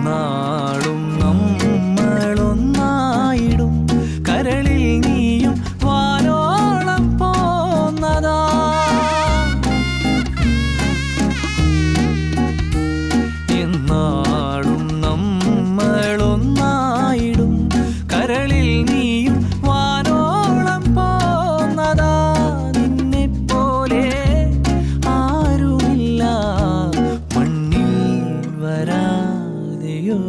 എന്നാളും നമ്മളൊന്നായിടും കരളിൽ നീയും വാനോളം പോന്നതാ. എന്നാളും നമ്മളൊന്നായിടും കരളിൽ നീയും വാനോളം പോന്നതാ. നിന്നെപ്പോലെ ആരുമില്ല മണ്ണിൽ വരാതെയോ.